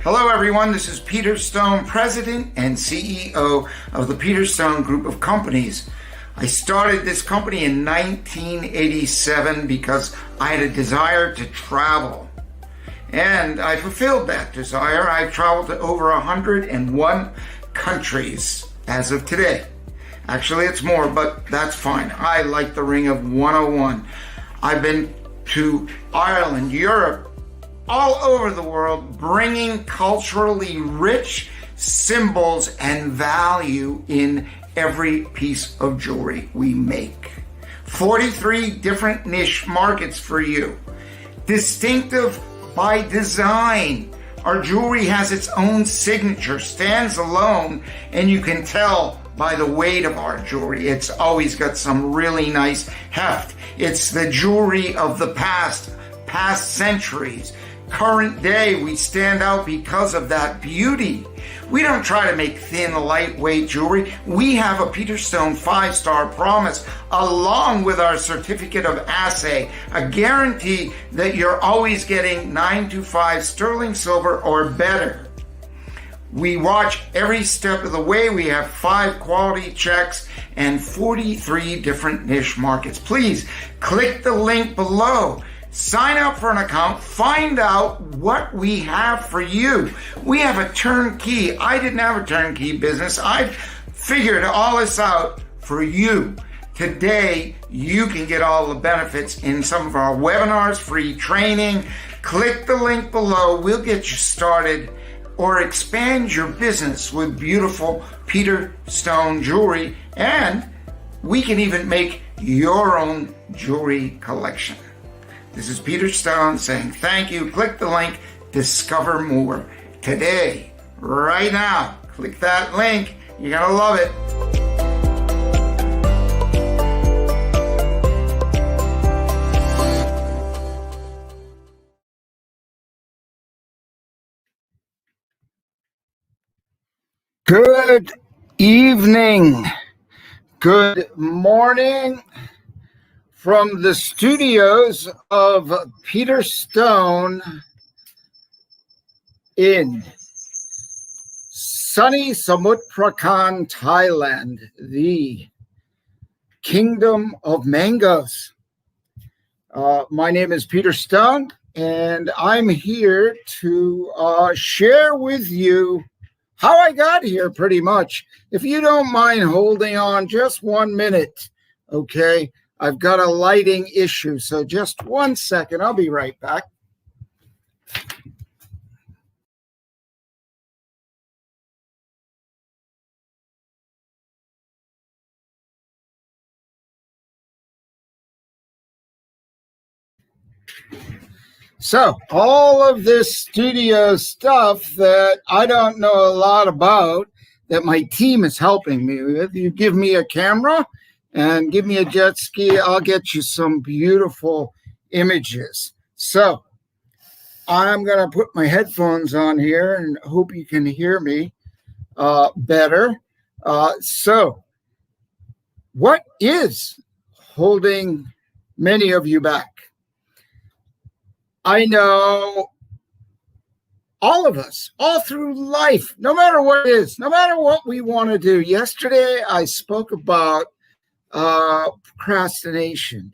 Hello, everyone. This is Peter Stone, President and CEO of the Peter Stone Group of Companies. I started this company in 1987 because I had a desire to travel. And I fulfilled that desire. I've traveled to over 101 countries as of today. Actually, it's more, but that's fine. I like the ring of 101. I've been to Ireland, Europe, all over the world, bringing culturally rich symbols and value in every piece of jewelry we make. 43 different niche markets for you. Distinctive by design. Our jewelry has its own signature, stands alone, and you can tell by the weight of our jewelry. It's always got some really nice heft. It's the jewelry of the past centuries. Current day, we stand out because of that beauty. We don't try to make thin, lightweight jewelry. We have a Peter Stone 5-star promise along with our certificate of assay, a guarantee that you're always getting 925 sterling silver or better. We watch every step of the way. We have 5 quality checks and 43 different niche markets. Please click the link below. Sign up for an account, find out what we have for you. We have a turnkey. I didn't have a turnkey business. I figured all this out for you. Today, you can get all the benefits in some of our webinars, free training. Click the link below. We'll get you started or expand your business with beautiful Peter Stone jewelry. And we can even make your own jewelry collection. This is Peter Stone saying thank you. Click the link, discover more today, right now. Click that link. You're going to love it. Good evening. Good morning. From the studios of Peter Stone in sunny Samut Prakan, Thailand, the Kingdom of Mangoes. My name is Peter Stone, and I'm here to share with you how I got here, pretty much. If you don't mind holding on just 1 minute, okay? I've got a lighting issue, so just 1 second. I'll be right back. So all of this studio stuff that I don't know a lot about, that my team is helping me with. You give me a camera and give me a jet ski, I'll get you some beautiful images. So I'm going to put my headphones on here and hope you can hear me better. So what is holding many of you back? I know all of us, all through life, no matter what it is, no matter what we want to do. Yesterday, I spoke about procrastination,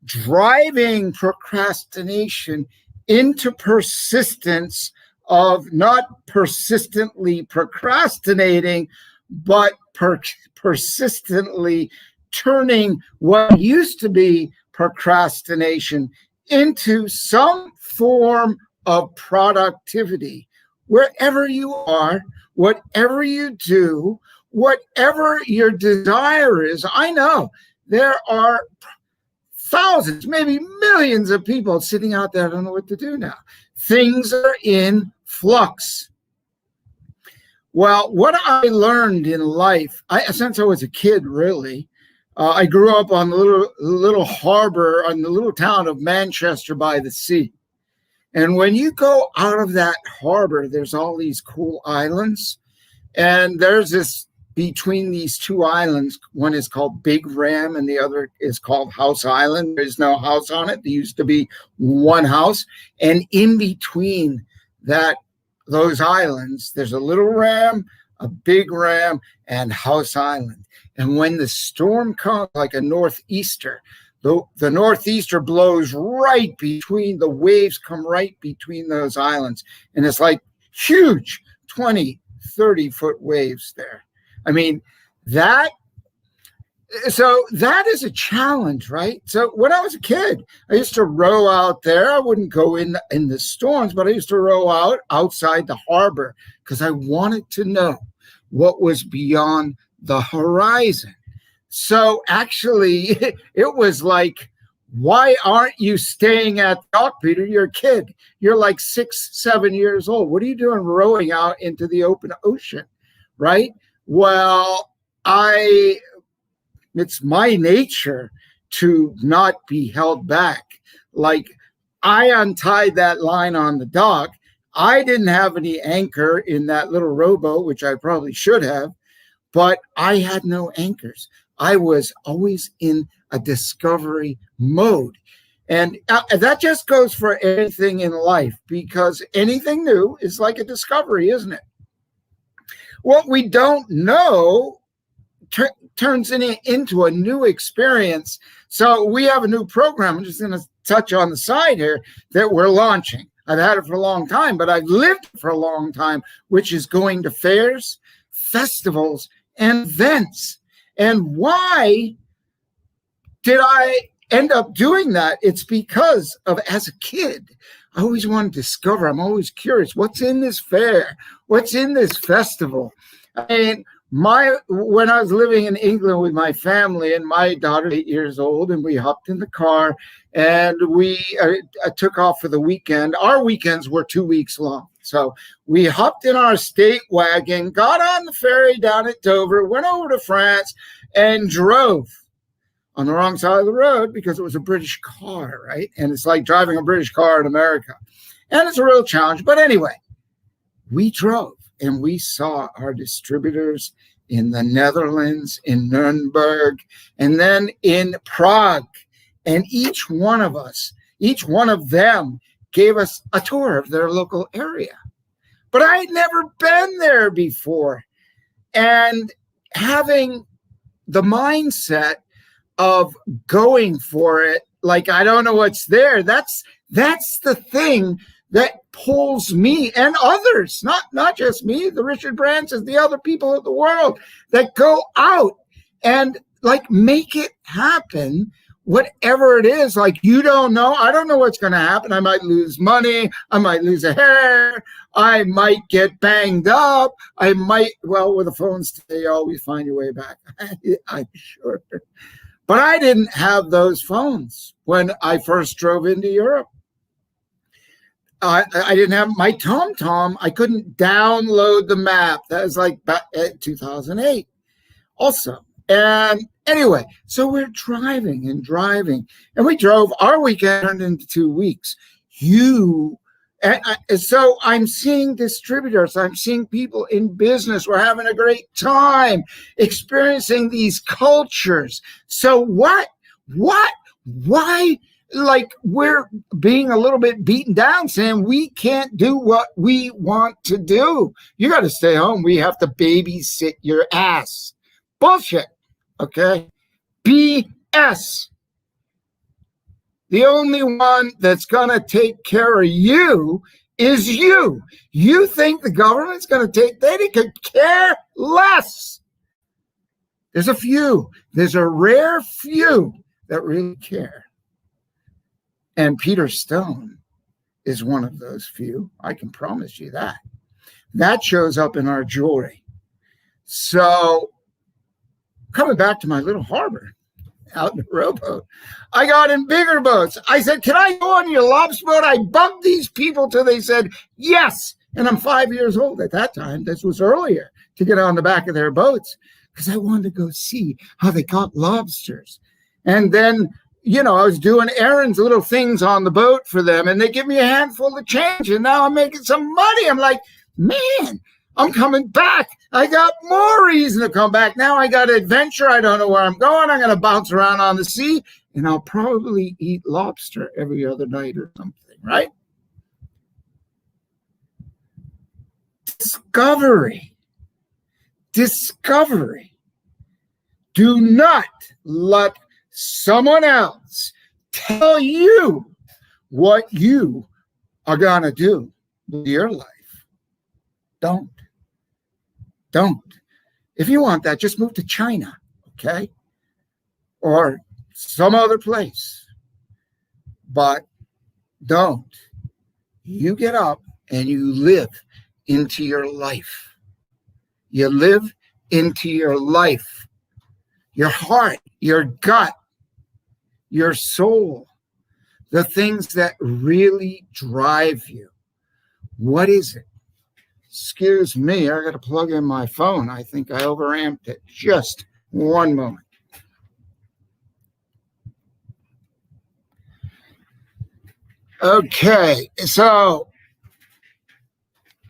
driving procrastination into persistence of not persistently procrastinating, but persistently turning what used to be procrastination into some form of productivity. Wherever you are, whatever you do, whatever your desire is, I know there are thousands, maybe millions of people sitting out there. I don't know what to do now. Things are in flux. Well, what I learned in life, since I was a kid, really, I grew up on the little harbor, on the little town of Manchester by the sea. And when you go out of that harbor, there's all these cool islands. And there's this, between these two islands, one is called Big Ram and the other is called House Island. There's no house on it. There used to be one house. And in between that those islands, there's a little ram, a big ram, and House Island. And when the storm comes, like a northeaster, the northeaster blows right between, the waves come right between those islands. And it's like huge 20, 30-foot waves there. I mean, that is a challenge, right? So when I was a kid, I used to row out there. I wouldn't go in the storms, but I used to row out outside the harbor because I wanted to know what was beyond the horizon. So actually, it was like, why aren't you staying at the dock, Peter? You're a kid. You're like 6, 7 years old. What are you doing rowing out into the open ocean, right? Well, it's my nature to not be held back. Like, I untied that line on the dock. I didn't have any anchor in that little rowboat, which I probably should have, but I had no anchors. I was always in a discovery mode. And that just goes for anything in life, because anything new is like a discovery, isn't it? What we don't know turns into a new experience. So we have a new program. I'm just going to touch on the side here that we're launching. I've had it for a long time, but I've lived for a long time, which is going to fairs, festivals, and events. And why did I end up doing that? It's because of, as a kid, I always want to discover. I'm always curious. What's in this fair? What's in this festival? I mean, when I was living in England with my family, and my daughter 8 years old, and we hopped in the car and we took off for the weekend. Our weekends were 2 weeks long. So we hopped in our state wagon, got on the ferry down at Dover, went over to France, and drove on the wrong side of the road because it was a British car, right? And it's like driving a British car in America. And it's a real challenge. But anyway, we drove and we saw our distributors in the Netherlands, in Nuremberg, and then in Prague. And each one of them gave us a tour of their local area. But I had never been there before. And having the mindset of going for it, like, I don't know what's there, that's the thing that pulls me and others, not just me, the Richard Bransons, the other people of the world that go out and like make it happen, whatever it is. Like, you don't know, I don't know what's going to happen. I might lose money. I might lose a hair. I might get banged up. I might, well, with the phones today, you always find your way back. I'm sure. But I didn't have those phones when I first drove into Europe. I didn't have my TomTom. I couldn't download the map. That was like back at 2008 also. And anyway, so we're driving, and we drove. Our weekend turned into 2 weeks. So I'm seeing distributors. I'm seeing people in business. We're having a great time experiencing these cultures. So why? Like, we're being a little bit beaten down, saying we can't do what we want to do. You got to stay home. We have to babysit your ass. Bullshit. Okay? BS. The only one that's going to take care of you is you. You think the government's going to they could care less. There's a few. There's a rare few that really care. And Peter Stone is one of those few. I can promise you that. That shows up in our jewelry. So coming back to my little harbor out in the rowboat, I got in bigger boats. I said, can I go on your lobster boat? I bugged these people till they said yes. And I'm 5 years old at that time. This was earlier to get on the back of their boats because I wanted to go see how they caught lobsters. And then, I was doing errands, little things on the boat for them, and they give me a handful of change, and now I'm making some money. I'm like, man, I'm coming back. I got more reason to come back. Now I got adventure. I don't know where I'm going. I'm going to bounce around on the sea, and I'll probably eat lobster every other night or something, right? discovery. Discovery. Do not let someone else tell you what you are going to do with your life. Don't. If you want that, just move to China, okay? Or some other place. But don't. You get up and you live into your life. You live into your life, your heart, your gut, your soul, the things that really drive you. What is it? Excuse me, I got to plug in my phone. I think I overamped it. Just one moment. Okay, so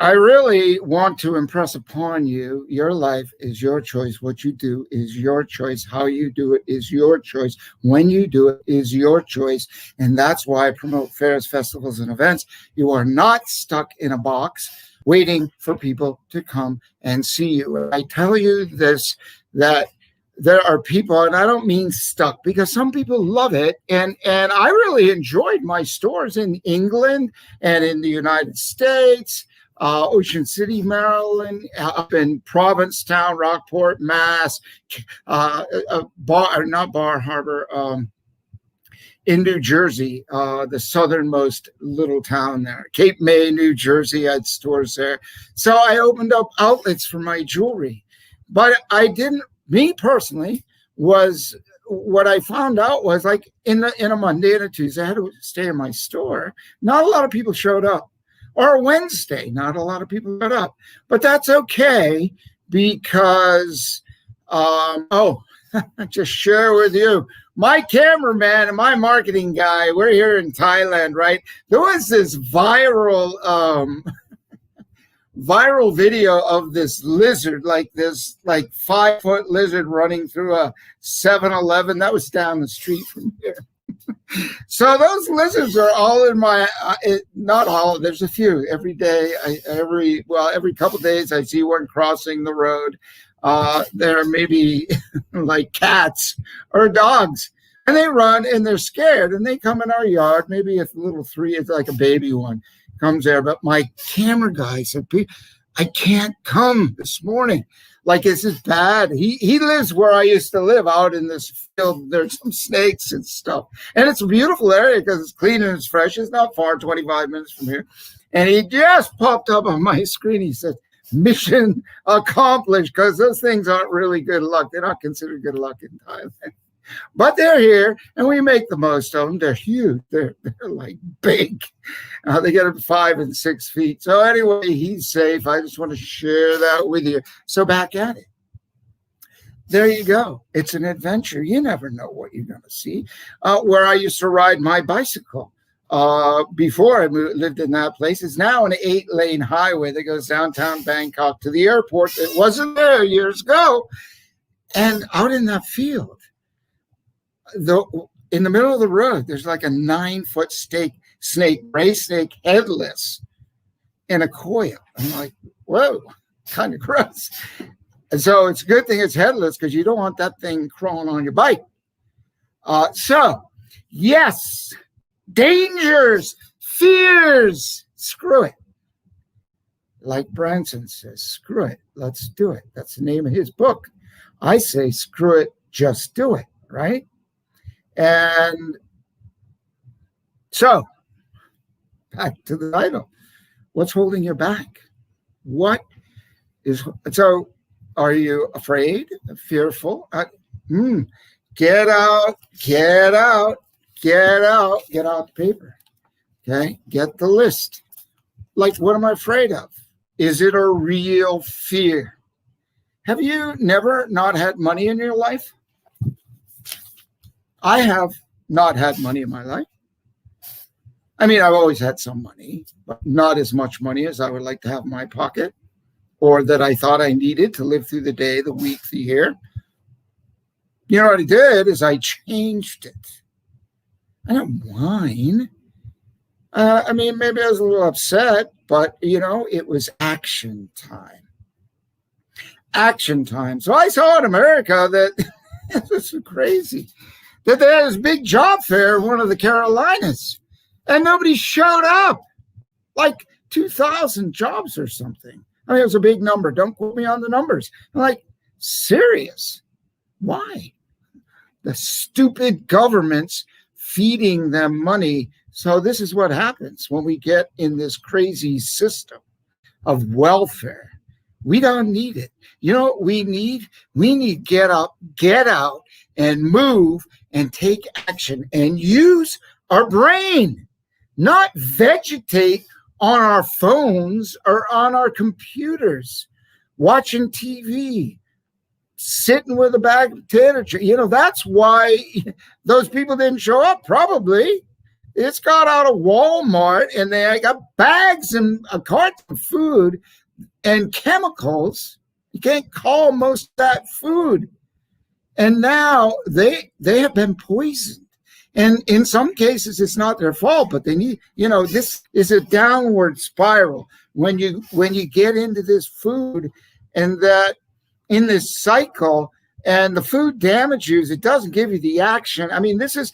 I really want to impress upon you, your life is your choice. What you do is your choice. How you do it is your choice. When you do it is your choice. And that's why I promote fairs, festivals, and events. You are not stuck in a box waiting for people to come and see you. I tell you this, that there are people, and I don't mean stuck, because some people love it. And I really enjoyed my stores in England and in the United States, Ocean City, Maryland, up in Provincetown, Rockport, Mass, not Bar Harbor, in New Jersey, the southernmost little town there. Cape May, New Jersey, I had stores there. So I opened up outlets for my jewelry. But I didn't, me personally, was what I found out was like in a Monday and a Tuesday, I had to stay in my store. Not a lot of people showed up. Or a Wednesday, not a lot of people showed up. But that's okay because, just share with you, my cameraman and my marketing guy, we're here in Thailand, right? There was this viral video of this lizard, like 5-foot lizard running through a 7-Eleven. That was down the street from here. So those lizards are all in my, not all, there's a few every day. Every couple of days I see one crossing the road. They're maybe like cats or dogs, and they run and they're scared and they come in our yard. Maybe it's a little 3, it's like a baby one comes there. But my camera guy said, I can't come this morning. Like, this is bad. He lives where I used to live, out in this field. There's some snakes and stuff. And it's a beautiful area because it's clean and it's fresh. It's not far, 25 minutes from here. And he just popped up on my screen. He said, mission accomplished, because those things aren't really good luck. They're not considered good luck in Thailand. But they're here, and we make the most of them. They're huge. They're like big. They get up to 5 and 6 feet. So anyway, he's safe. I just want to share that with you. So back at it. There you go. It's an adventure. You never know what you're going to see. Where I used to ride my bicycle before I lived in that place, is now an 8-lane highway that goes downtown Bangkok to the airport. It wasn't there years ago. And out in that field, in the middle of the road, there's like a 9-foot gray snake, headless, in a coil. I'm like, whoa, kind of gross. And so it's a good thing it's headless, because you don't want that thing crawling on your bike. So, yes, dangers, fears, screw it. Like Branson says, screw it, let's do it. That's the name of his book. I say, screw it, just do it, right? And so, back to the title. What's holding you back? So are you afraid, fearful? Get out the paper. Okay, get the list. Like, what am I afraid of? Is it a real fear? Have you never not had money in your life? I have not had money in my life. I mean, I've always had some money, but not as much money as I would like to have in my pocket, or that I thought I needed to live through the day, the week, the year. You know what I did is I changed it. I don't whine. I mean, maybe I was a little upset, but it was action time. Action time. So I saw in America that this is crazy that there was a big job fair in one of the Carolinas, and nobody showed up. Like 2,000 jobs or something. I mean, it was a big number. Don't quote me on the numbers. I'm like, serious? Why? The stupid governments feeding them money. So this is what happens when we get in this crazy system of welfare. We don't need it. You know what we need? We need get up, get out, and move and take action and use our brain, not vegetate on our phones or on our computers, watching TV, sitting with a bag of potato chips. That's why those people didn't show up, probably. It's got out of Walmart and they got bags and a cart of food and chemicals. You can't call most of that food. And now they have been poisoned. And in some cases, it's not their fault, but they need, this is a downward spiral when you get into this food and that in this cycle and the food damages, it doesn't give you the action. I mean, this is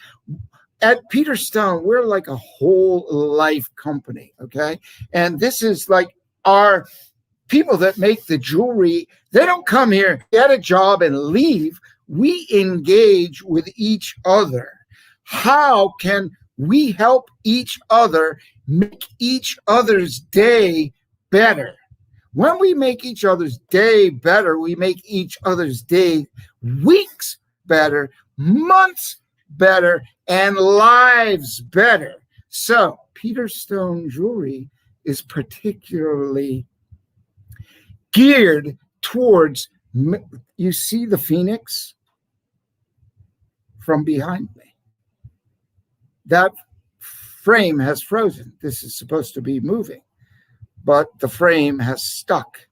at Peter Stone, we're like a whole life company. Okay. And this is like our people that make the jewelry. They don't come here, get a job and leave. We engage with each other. How can we help each other make each other's day better? When we make each other's day better, we make each other's day, weeks better, months better, and lives better. So Peter Stone Jewelry is particularly geared towards, you see the phoenix from behind me. That frame has frozen. This is supposed to be moving, but the frame has stuck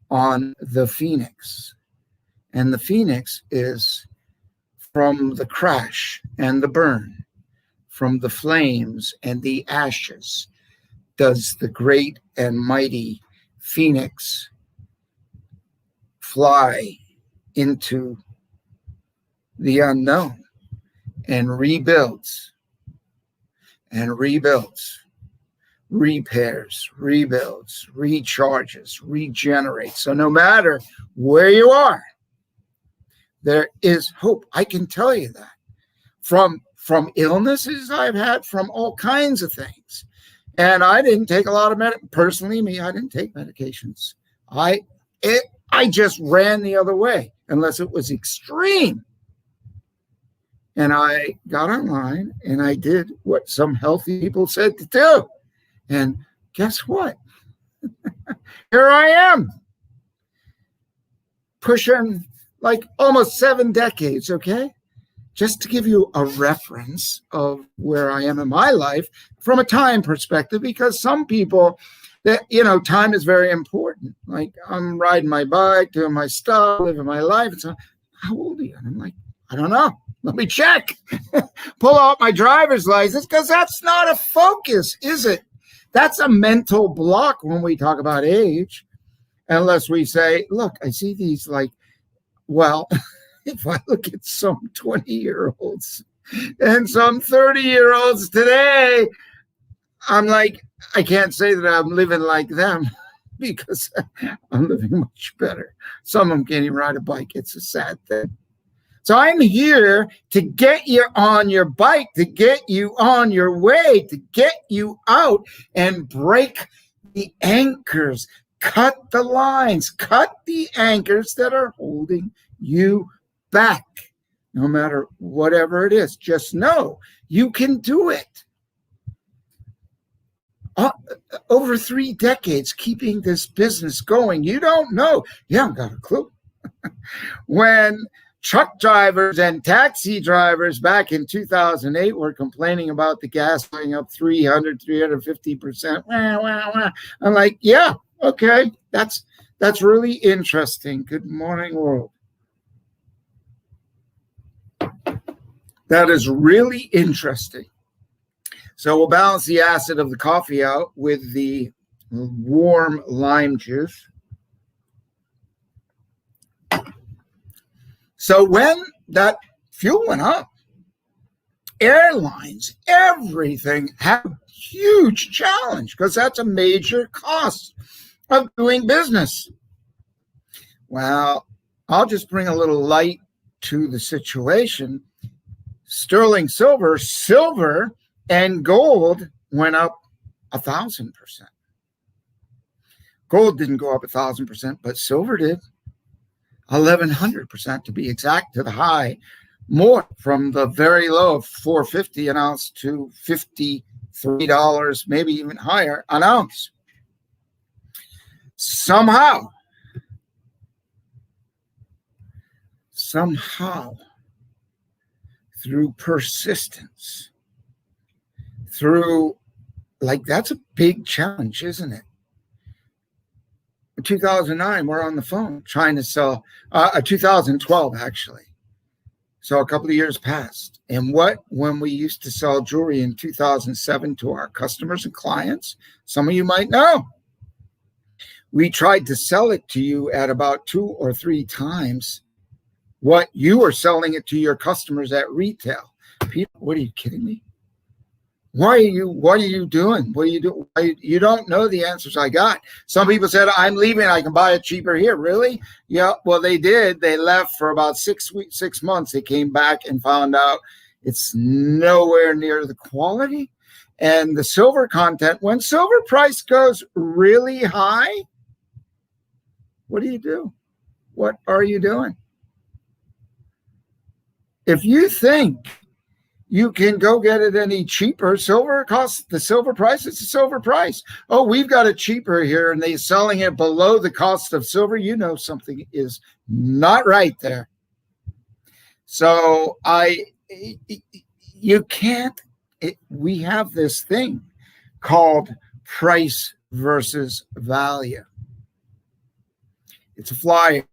on the phoenix. And the phoenix is from the crash and the burn, from the flames and the ashes, does the great and mighty phoenix fly into the unknown and rebuilds and rebuilds, repairs, rebuilds, recharges, regenerates. So no matter where you are, there is hope. I can tell you that from illnesses I've had, from all kinds of things. And I didn't take a lot of personally, I didn't take medications. I just ran the other way unless it was extreme. And I got online and I did what some healthy people said to do. And guess what? Here I am, pushing like almost 7 decades, okay? Just to give you a reference of where I am in my life from a time perspective, because some people that, time is very important. Like I'm riding my bike, doing my stuff, living my life. And so, how old are you? And I'm like, I don't know. Let me check. Pull out my driver's license, because that's not a focus, is it? That's a mental block when we talk about age. Unless we say, look, I see these well, if I look at some 20-year-olds and some 30-year-olds today, I'm like, I can't say that I'm living like them because I'm living much better. Some of them can't even ride a bike. It's a sad thing. So I'm here to get you on your bike, to get you on your way, to get you out and break the anchors, cut the lines, cut the anchors that are holding you back. No matter whatever it is, just know you can do it. Over 3 decades keeping this business going, you don't know. You haven't got a clue. When truck drivers and taxi drivers back in 2008 were complaining about the gas going up 350%. I'm like, yeah, okay, that's really interesting. Good morning, world. That is really interesting. So we'll balance the acid of the coffee out with the warm lime juice. So when that fuel went up, airlines, everything had a huge challenge because that's a major cost of doing business. Well, I'll just bring a little light to the situation. Sterling silver, and gold went up 1,000%. Gold didn't go up 1,000%, but silver did. 1,100% to be exact, to the high, more from the very low of $4.50 an ounce to $53, maybe even higher an ounce. Somehow, through persistence, that's a big challenge, isn't it? In 2009, we're on the phone trying to sell, 2012 actually. So a couple of years passed. And when we used to sell jewelry in 2007 to our customers and clients, some of you might know, we tried to sell it to you at about 2 or 3 times what you were selling it to your customers at retail. People, what, are you kidding me? What are you doing? What are you doing? You don't know the answers I got. Some people said, I'm leaving. I can buy it cheaper here. Really? Yeah. Well, they did. They left for about 6 months. They came back and found out it's nowhere near the quality and the silver content. When silver price goes really high, what do you do? What are you doing? If you think you can go get it any cheaper, silver costs the silver price. It's a silver price. Oh, we've got it cheaper here and they're selling it below the cost of silver. You know something is not right there. So we have this thing called price versus value. It's a flyer.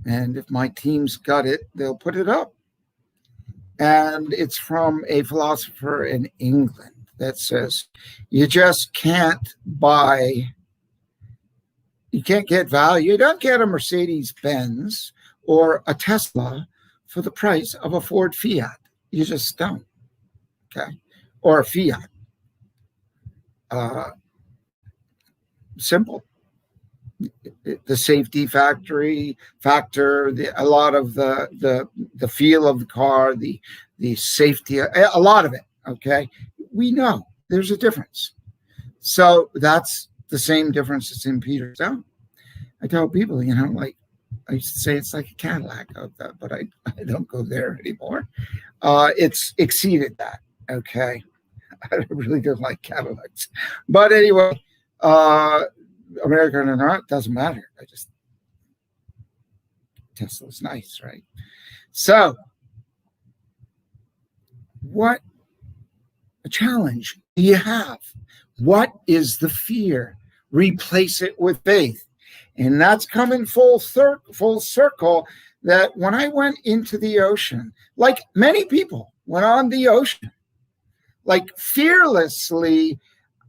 And if my team's got it, they'll put it up. And it's from a philosopher in England that says, you just can't get value. You don't get a Mercedes-Benz or a Tesla for the price of a Ford Fiat. You just don't, okay? Or a Fiat. Simple. The safety factor, a lot of the feel of the car, the safety, a lot of it. Okay, we know there's a difference. So that's the same difference that's in Peter's Stone. I tell people, like I used to say, it's like a Cadillac, but I don't go there anymore. It's exceeded that. Okay, I really don't like Cadillacs, but anyway. American or not, doesn't matter. Tesla's nice, right? So, what a challenge do you have? What is the fear? Replace it with faith. And that's coming full circle that when I went into the ocean, like many people went on the ocean, like fearlessly.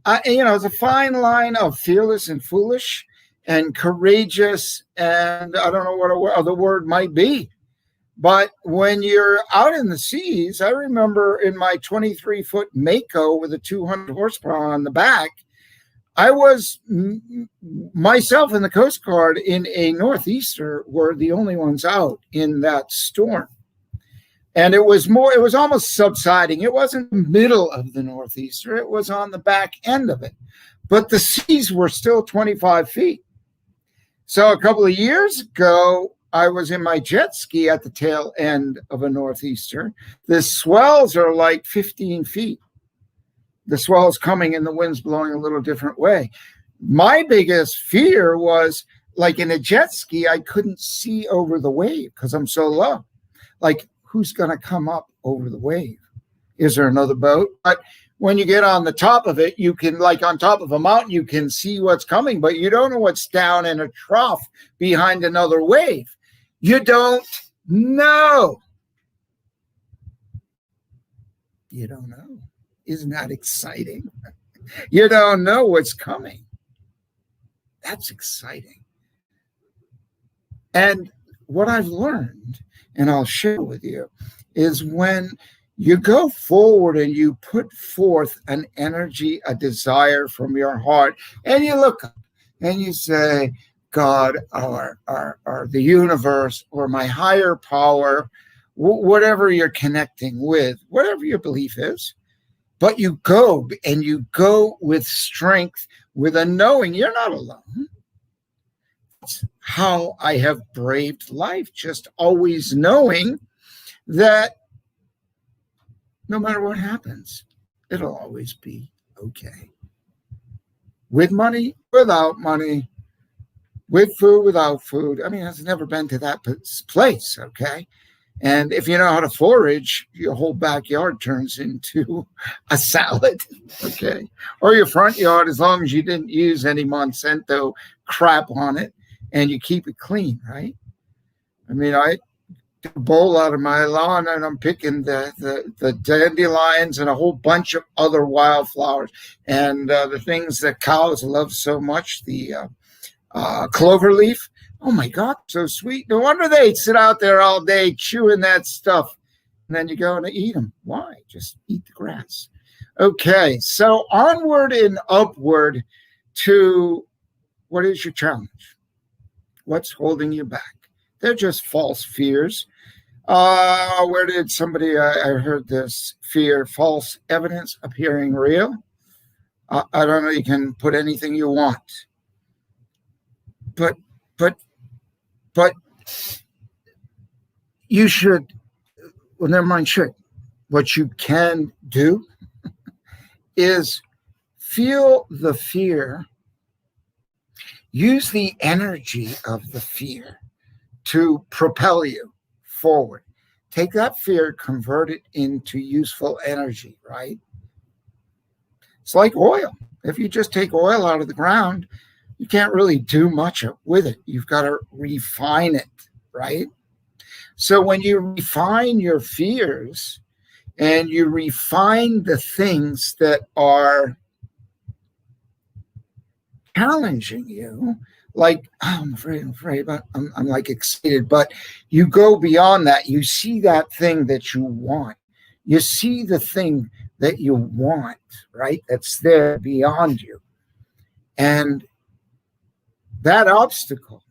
It's a fine line of fearless and foolish and courageous, and I don't know what other word might be. But when you're out in the seas, I remember in my 23-foot Mako with a 200 horsepower on the back, I was myself and the Coast Guard in a Northeaster were the only ones out in that storm. And it was almost subsiding. It wasn't the middle of the Northeaster. It was on the back end of it. But the seas were still 25 feet. So a couple of years ago, I was in my jet ski at the tail end of a Northeaster. The swells are like 15 feet. The swell's coming and the wind's blowing a little different way. My biggest fear was, like in a jet ski, I couldn't see over the wave because I'm so low. Like, who's going to come up over the wave? Is there another boat? But when you get on the top of it, you can, like on top of a mountain, you can see what's coming, but you don't know what's down in a trough behind another wave. You don't know. You don't know. Isn't that exciting? You don't know what's coming. That's exciting. And what I've learned, and I'll share with you, is when you go forward and you put forth an energy, a desire from your heart, and you look up and you say, God, or the universe, or my higher power, whatever you're connecting with, whatever your belief is, but you go and you go with strength, with a knowing you're not alone. That's how I have braved life, just always knowing that no matter what happens, it'll always be okay. With money, without money, with food, without food. I mean, it's never been to that place, okay? And if you know how to forage, your whole backyard turns into a salad, okay? Or your front yard, as long as you didn't use any Monsanto crap on it and you keep it clean, right? I mean, I took a bowl out of my lawn and I'm picking the dandelions and a whole bunch of other wildflowers. And the things that cows love so much, the clover leaf. Oh my God, so sweet. No wonder they sit out there all day chewing that stuff. And then you go and eat them. Why? Just eat the grass. Okay, so onward and upward to what is your challenge? What's holding you back? They're just false fears. Where did somebody, I heard this fear, false evidence appearing real. I don't know, you can put anything you want. But you should, well, never mind, should. What you can do is feel the fear, use the energy of the fear to propel you forward. Take that fear, convert it into useful energy, right? It's like oil. If you just take oil out of the ground, you can't really do much with it. You've got to refine it, right? So when you refine your fears and you refine the things that are challenging you, like, oh, I'm afraid, but I'm like excited, but you go beyond that. You see that thing that you want. You see the thing that you want, right? That's there beyond you. And that obstacle,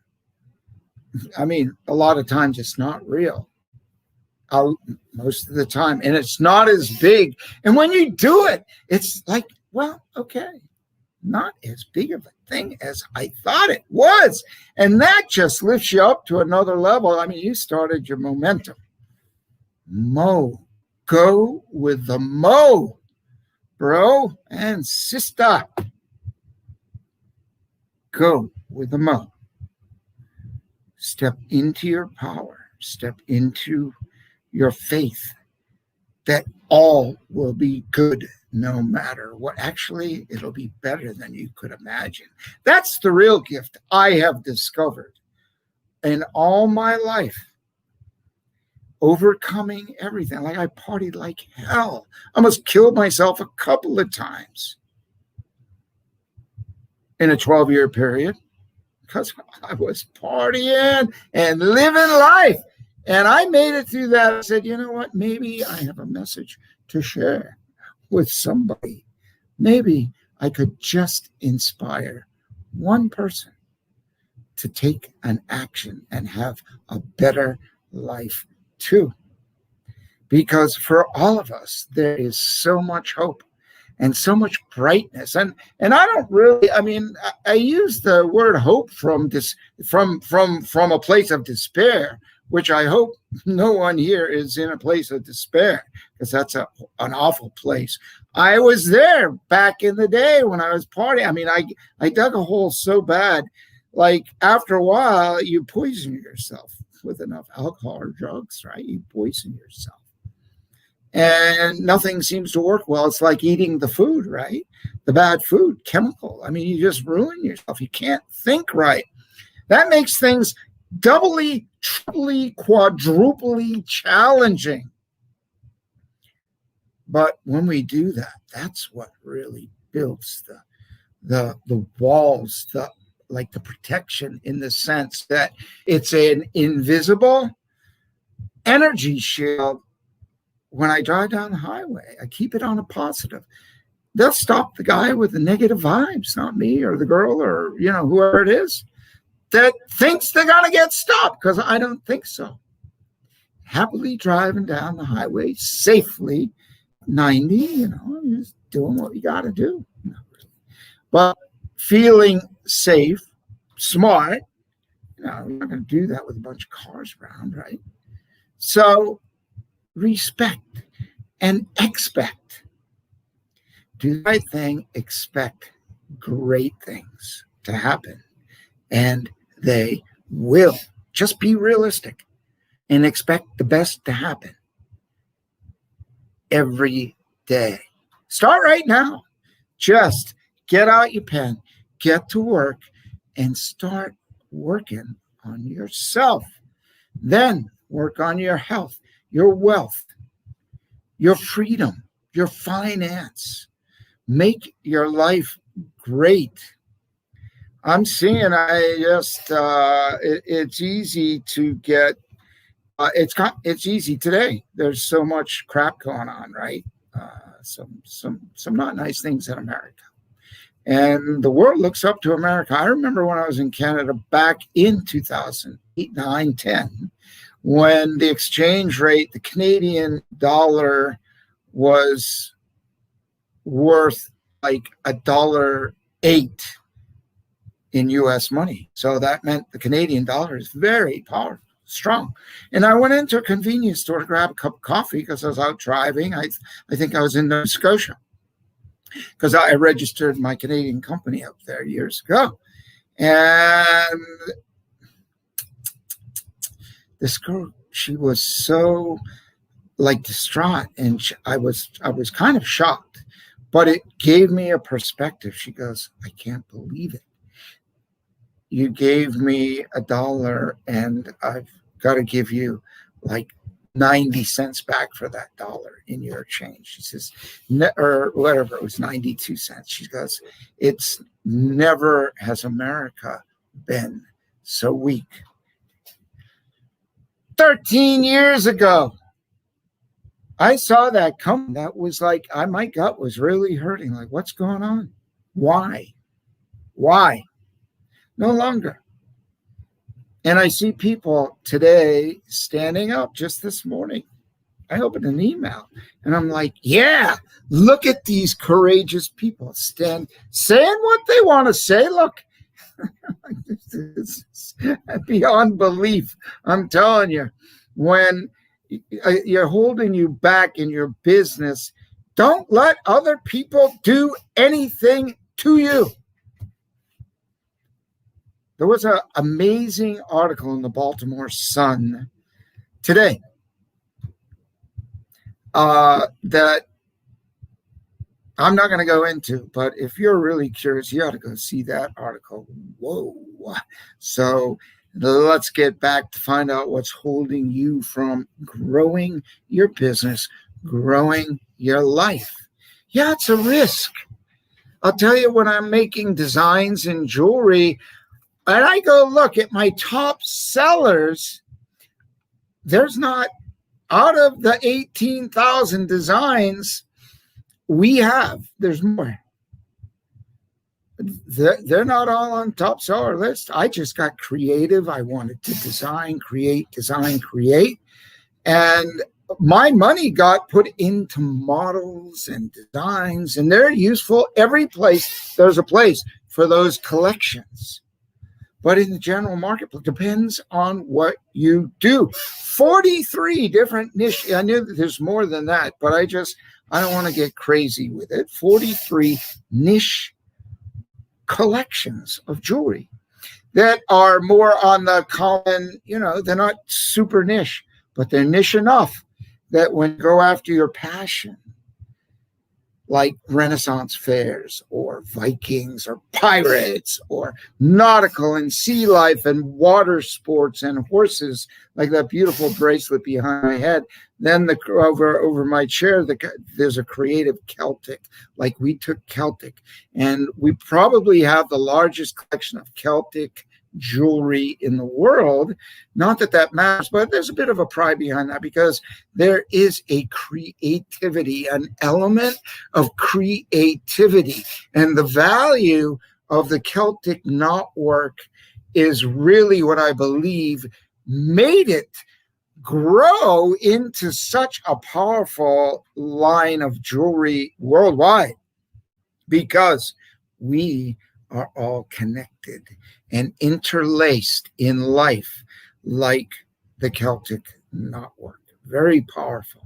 I mean, a lot of times it's not real. Most of the time. And it's not as big. And when you do it, it's like, well, okay, not as big of a thing as I thought it was. And that just lifts you up to another level. I mean, you started your momentum. Go with the mo, bro and sister. Go with the mo. Step into your power. Step into your faith that all will be good no matter what. Actually, it'll be better than you could imagine. That's the real gift I have discovered in all my life. Overcoming everything. Like, I partied like hell. I almost killed myself a couple of times in a 12-year period because I was partying and living life. And I made it through that. I said, you know what? Maybe I have a message to share with somebody. Maybe I could just inspire one person to take an action and have a better life too. Because for all of us, there is so much hope and so much brightness. And I don't really, I mean, I use the word hope from a place of despair, which I hope no one here is in a place of despair, because that's an awful place. I was there back in the day when I was partying. I mean, I dug a hole so bad, like after a while, you poison yourself with enough alcohol or drugs, right? You poison yourself. And nothing seems to work well. It's like eating the food, right? The bad food, chemical. I mean, you just ruin yourself. You can't think right. That makes things doubly, triply, quadruply challenging. But when we do that, that's what really builds the walls, the protection, in the sense that it's an invisible energy shield. When I drive down the highway, I keep it on a positive. They'll stop the guy with the negative vibes, not me or the girl or, whoever it is that thinks they're going to get stopped, because I don't think so. Happily driving down the highway safely, 90, just doing what you got to do. But feeling safe, smart, you're not going to do that with a bunch of cars around, right? So respect and expect. Do the right thing, expect great things to happen, and they will. Just be realistic and expect the best to happen every day. Start right now. Just get out your pen, get to work, and start working on yourself. Then work on your health, your wealth, your freedom, your finance. Make your life great. I'm seeing it's easy to get, it's easy today. There's so much crap going on, right? Some not nice things in America. And the world looks up to America. I remember when I was in Canada back in 2008, 9, 10, when the exchange rate, the Canadian dollar, was worth like $1.08 in US money. So that meant the Canadian dollar is very powerful, strong. And I went into a convenience store to grab a cup of coffee because I was out driving. I think I was in Nova Scotia, because I registered my Canadian company up there years ago. And this girl, she was so distraught, and I was kind of shocked, but it gave me a perspective. She goes, I can't believe it. You gave me $1 and I've got to give you like 90 cents back for that dollar in your change. She says, or whatever, it was 92 cents. She goes, it's never has America been so weak. 13 years ago, I saw that coming. That was like, my gut was really hurting. Like, what's going on? Why? No longer. And I see people today standing up. Just this morning, I opened an email and I'm like, yeah, look at these courageous people saying what they want to say. Look, this is beyond belief. I'm telling you, when you're holding you back in your business, don't let other people do anything to you. There was an amazing article in the Baltimore Sun today that I'm not going to go into, but if you're really curious, you ought to go see that article. Whoa. So let's get back to find out what's holding you from growing your business, growing your life. Yeah, it's a risk. I'll tell you, when I'm making designs in jewelry, and I go look at my top sellers, there's not, out of the 18,000 designs we have, there's more. They're not all on top seller list. I just got creative. I wanted to design, create. And my money got put into models and designs, and they're useful. Every place, there's a place for those collections. But in the general market, it depends on what you do. 43 different niche. I knew that there's more than that, but I don't want to get crazy with it. 43 niche collections of jewelry that are more on the common, they're not super niche, but they're niche enough that when you go after your passion, like Renaissance fairs or Vikings or pirates or nautical and sea life and water sports and horses, like that beautiful bracelet behind my head. Then over my chair, there's a creative Celtic, like we took Celtic, and we probably have the largest collection of Celtic jewelry in the world. Not that that matters, but there's a bit of a pride behind that because there is a creativity, an element of creativity. And the value of the Celtic knotwork is really what I believe made it grow into such a powerful line of jewelry worldwide, because we are all connected and interlaced in life like the Celtic knotwork. Very powerful.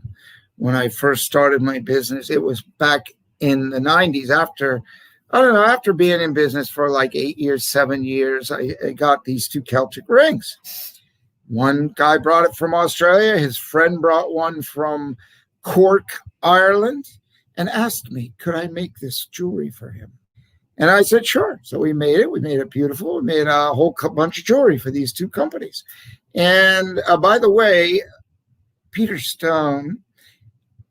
When I first started my business, it was back in the 90s, after being in business for like 8 years, 7 years, I got these two Celtic rings. One guy brought it from Australia. His friend brought one from Cork, Ireland, and asked me, could I make this jewelry for him? And I said, sure. So we made it. We made it beautiful. We made a whole bunch of jewelry for these two companies. And by the way, Peter Stone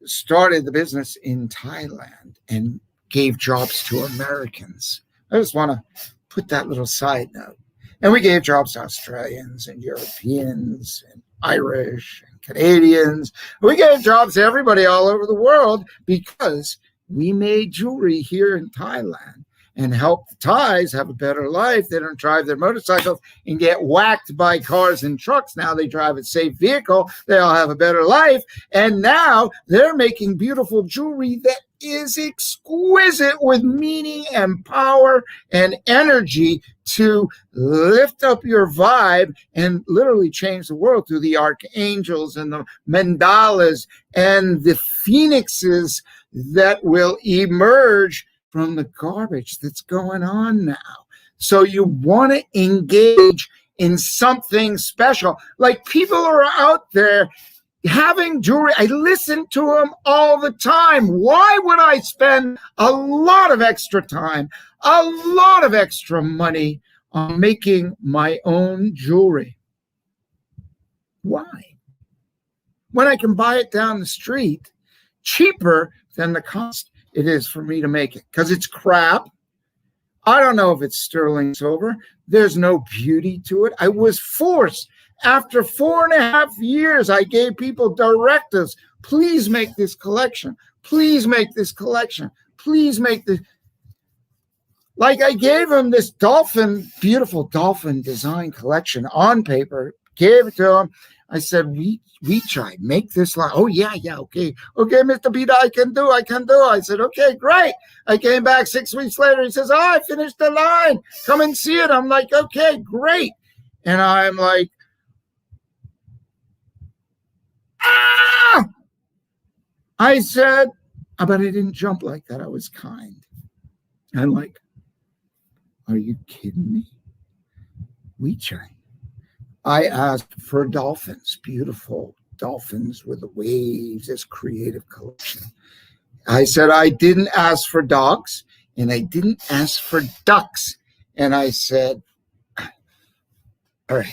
started the business in Thailand and gave jobs to Americans. I just want to put that little side note. And we gave jobs to Australians and Europeans and Irish and Canadians. We gave jobs to everybody all over the world because we made jewelry here in Thailand and help the Thais have a better life. They don't drive their motorcycles and get whacked by cars and trucks. Now they drive a safe vehicle. They all have a better life. And now they're making beautiful jewelry that is exquisite with meaning and power and energy to lift up your vibe and literally change the world through the archangels and the mandalas and the phoenixes that will emerge from the garbage that's going on now. So you want to engage in something special. Like, people are out there having jewelry. I listen to them all the time. Why would I spend a lot of extra time, a lot of extra money on making my own jewelry? Why? When I can buy it down the street cheaper than the cost it is for me to make it, because it's crap. I don't know if it's sterling silver. There's no beauty to it. I was forced. After 4.5 years, I gave people directives. Please make this collection. Please make this collection. Please make this. Like, I gave them this beautiful dolphin design collection on paper, gave it to them. I said, we try, make this line. Oh, yeah, okay, Mr. Peter, I can do. I said, okay, great. I came back 6 weeks later. He says, I finished the line. Come and see it. I'm like, okay, great. And I'm like, I said, but I didn't jump like that. I was kind. I'm like, are you kidding me? We try. I asked for dolphins, beautiful dolphins with the waves, this creative collection. I said, I didn't ask for dogs and I didn't ask for ducks. And I said, all right,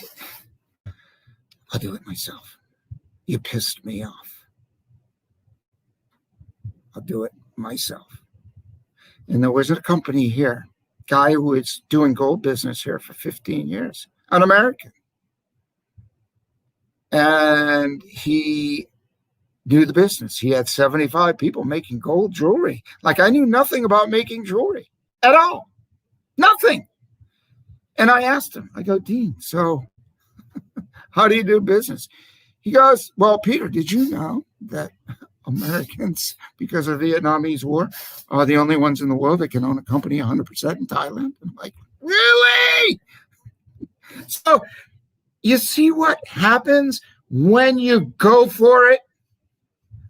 I'll do it myself. You pissed me off. I'll do it myself. And there was a company here, guy who was doing gold business here for 15 years, an American. And he knew the business. He had 75 people making gold jewelry. Like, I knew nothing about making jewelry at all. Nothing. And I asked him, I go, Dean, so how do you do business? He goes, well, Peter, did you know that Americans, because of the Vietnamese War, are the only ones in the world that can own a company 100% in Thailand? And I'm like, really? So you see what happens when you go for it?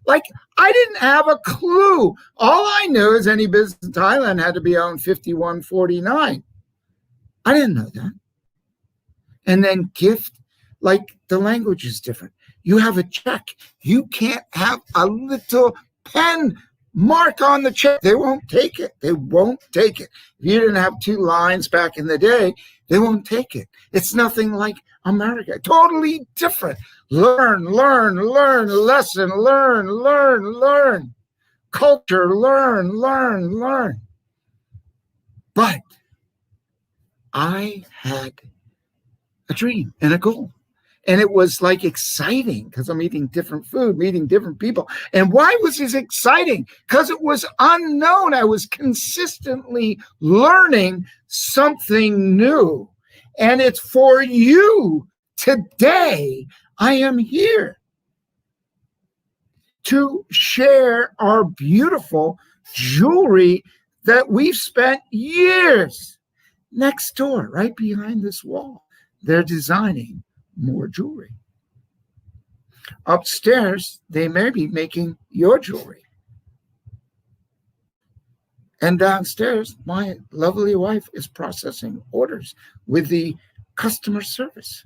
Like, I didn't have a clue. All I knew is any business in Thailand had to be owned 5149. I didn't know that. And then gift, like, the language is different. You have a check. You can't have a little pen mark on the check. They won't take it. They won't take it. If you didn't have 2 lines back in the day, they won't take it. It's nothing like America. Totally different. Learn, learn, learn. Lesson, learn, learn, learn. Culture, learn, learn, learn. But I had a dream and a goal. And it was like exciting because I'm eating different food, meeting different people. And why was this exciting? Because it was unknown. I was consistently learning something new. And it's for you today. I am here to share our beautiful jewelry that we've spent years next door, right behind this wall. They're designing more jewelry. Upstairs, they may be making your jewelry. And downstairs, my lovely wife is processing orders with the customer service.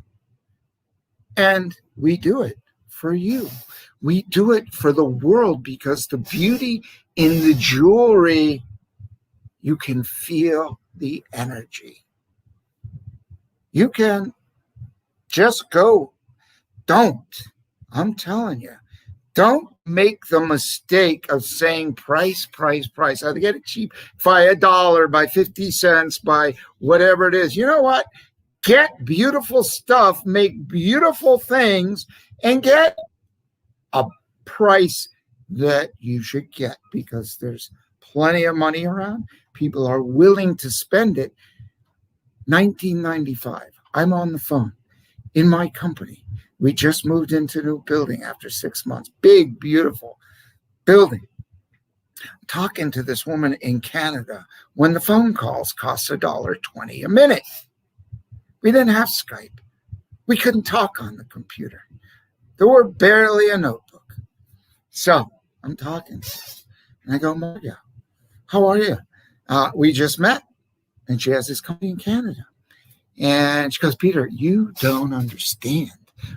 And we do it for you. We do it for the world because the beauty in the jewelry, you can feel the energy. You can just go. I'm telling you, don't make the mistake of saying price, price, price. I get it cheap by $1, by 50 cents, by whatever it is. You know what? Get beautiful stuff, make beautiful things, and get a price that you should get because there's plenty of money around. People are willing to spend it. 1995, I'm on the phone in my company. We just moved into a new building after 6 months. Big, beautiful building. Talking to this woman in Canada when the phone calls cost $1.20 a minute. We didn't have Skype. We couldn't talk on the computer. There were barely a notebook. So I'm talking to her, and I go, Maria, how are you? We just met. And she has this company in Canada. And she goes, Peter, you don't understand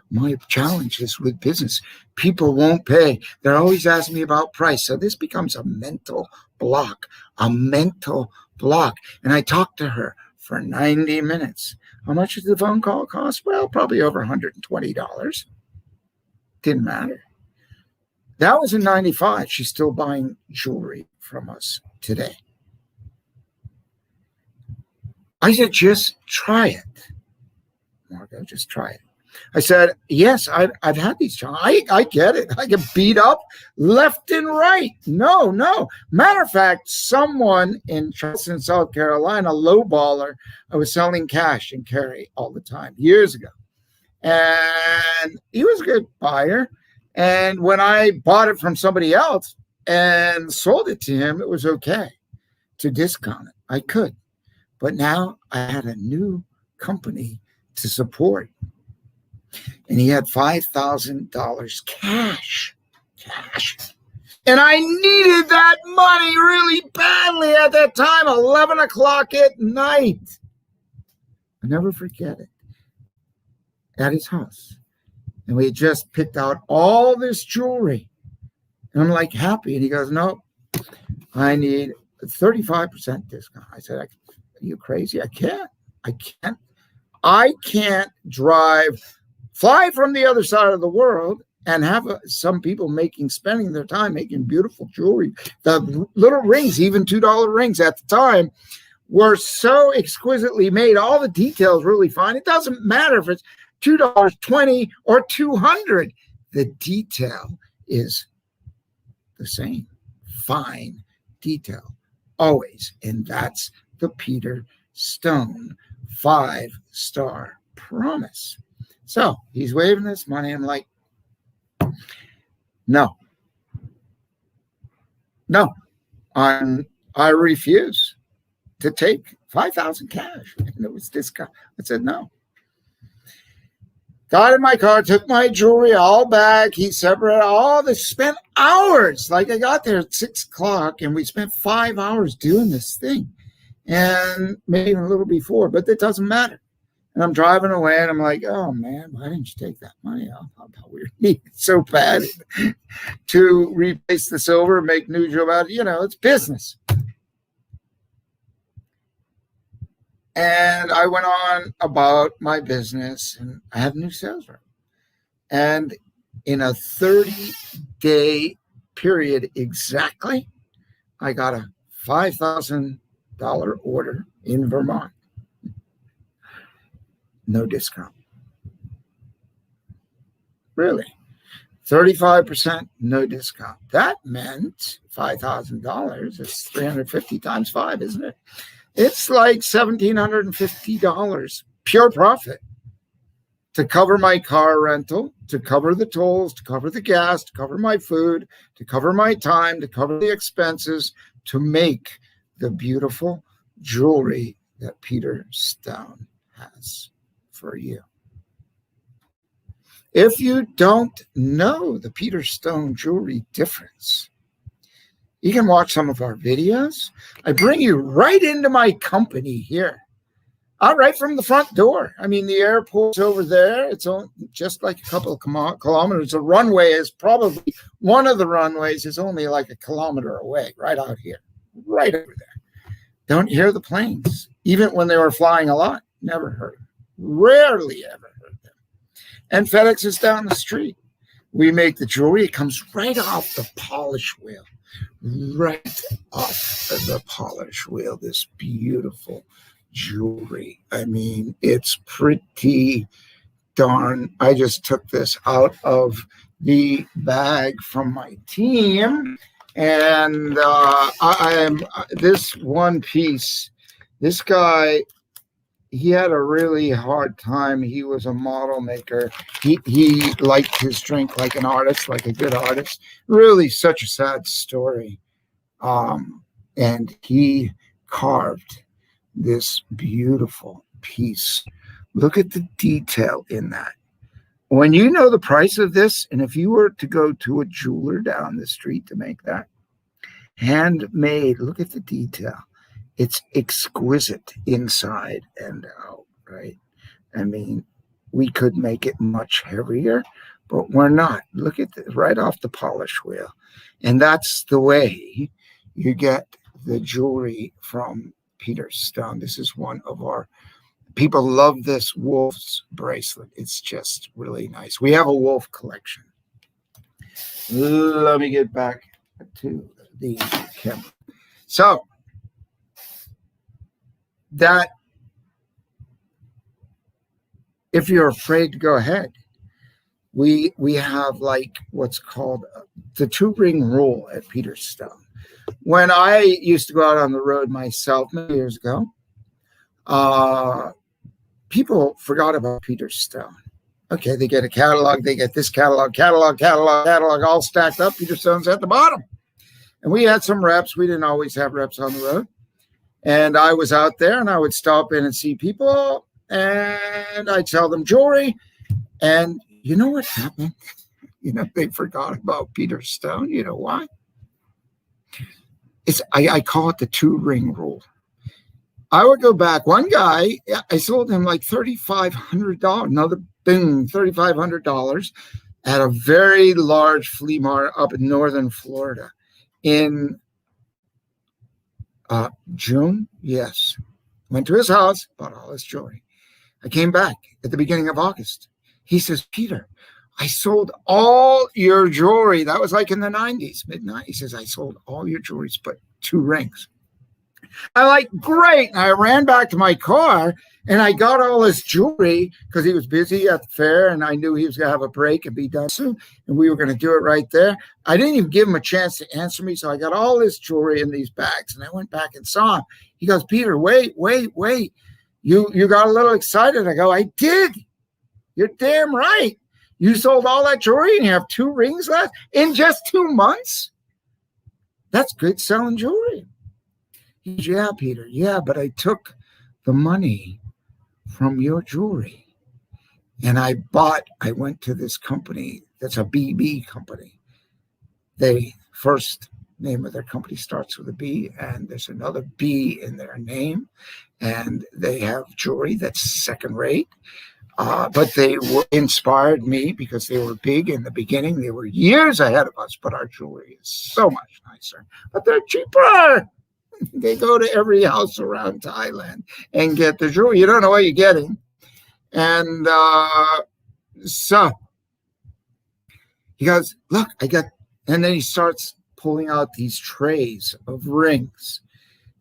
my challenges with business. People won't pay. They're always asking me about price. So this becomes a mental block, And I talked to her for 90 minutes. How much did the phone call cost? Well, probably over $120. Didn't matter. That was in 95. She's still buying jewelry from us today. I said, just try it. Margo, just try it. I said, yes, I've had these challenges. I get it. I get beat up left and right. No. Matter of fact, someone in Charleston, South Carolina, lowballer, I was selling cash and carry all the time years ago. And he was a good buyer. And when I bought it from somebody else and sold it to him, it was okay to discount it. I could. But now I had a new company to support. And he had $5,000 cash. And I needed that money really badly at that time, 11 o'clock at night. I'll never forget it. At his house. And we had just picked out all this jewelry. And I'm like happy. And he goes, no, I need a 35% discount. I said, are you crazy? I can't fly from the other side of the world and have some people spending their time making beautiful jewelry. The little rings, even $2 rings at the time, were so exquisitely made. All the details really fine. It doesn't matter if it's $2, $20, or $200. The detail is the same. Fine detail. Always. And that's the Peter Stone 5-star promise. So he's waving this money. I'm like, no, I refuse to take 5,000 cash. And it was discount. I said, no. Got in my car, took my jewelry all back. He separated all this, spent hours. Like I got there at 6 o'clock and we spent 5 hours doing this thing. And maybe even a little before, but it doesn't matter. And I'm driving away and I'm like, oh man, why didn't you take that money off? I thought we need it so bad to replace the silver, make new jewelry about it. It's business. And I went on about my business, and I had a new sales rep. And in a 30-day period exactly, I got a $5,000 order in Vermont. No discount. Really. 35%, no discount. That meant $5,000 is 350 times 5, isn't it? It's like $1,750 pure profit to cover my car rental, to cover the tolls, to cover the gas, to cover my food, to cover my time, to cover the expenses, to make the beautiful jewelry that Peter Stone has for you. If you don't know the Peter Stone jewelry difference, you can watch some of our videos. I bring you right into my company here. Right from the front door. I mean, the airport's over there. It's just like a couple of kilometers. The runway is probably, one of the runways is only like a kilometer away, right out here, right over there. Don't hear the planes. Even when they were flying a lot, never heard them. Rarely ever heard them. And FedEx is down the street. We make the jewelry. It comes right off the polish wheel. Right off the polish wheel. This beautiful jewelry. I mean, it's pretty darn. I just took this out of the bag from my team, and this one piece. This guy, he had a really hard time. He was a model maker. He liked his drink like an artist, like a good artist. Really, such a sad story. And he carved this beautiful piece. Look at the detail in that. When you know the price of this, and if you were to go to a jeweler down the street to make that, handmade, look at the detail. It's exquisite inside and out, right? I mean, we could make it much heavier, but we're not. Look at this, right off the polish wheel. And that's the way you get the jewelry from Peter Stone. This is one of our people love this wolf's bracelet. It's just really nice. We have a wolf collection. Let me get back to the camera. So that if you're afraid to go ahead, we have like what's called the 2-ring rule at Peter Stone. When I used to go out on the road myself many years ago, people forgot about Peter Stone. Okay, they get a catalog, they get this catalog, all stacked up. Peter Stone's at the bottom. And we had some reps. We didn't always have reps on the road. And I was out there, and I would stop in and see people, and I'd tell them jewelry. And you know what happened? They forgot about Peter Stone. You know why? I call it the 2-ring rule. I would go back. One guy, I sold him like $3,500. Another thing, $3,500 at a very large flea market up in northern Florida in June. Yes. Went to his house, bought all his jewelry. I came back at the beginning of August. He says, Peter, I sold all your jewelry. That was like in the 90s, mid-90s. He says, I sold all your jewelry, but 2 rings. I'm like, great. And I ran back to my car, and I got all his jewelry because he was busy at the fair, and I knew he was going to have a break and be done soon, and we were going to do it right there. I didn't even give him a chance to answer me, so I got all his jewelry in these bags, and I went back and saw him. He goes, Peter, wait. You got a little excited. I go, I did. You're damn right. You sold all that jewelry and you have 2 rings left in just 2 months? That's good selling jewelry. He goes, yeah, Peter. Yeah, but I took the money from your jewelry and I went to this company that's a BB company. They first name of their company starts with a B, and there's another B in their name, and they have jewelry that's second rate. But they inspired me because they were big in the beginning. They were years ahead of us, but our jewelry is so much nicer. But they're cheaper. They go to every house around Thailand and get the jewelry. You don't know what you're getting. And so he goes, look, and then he starts pulling out these trays of rings,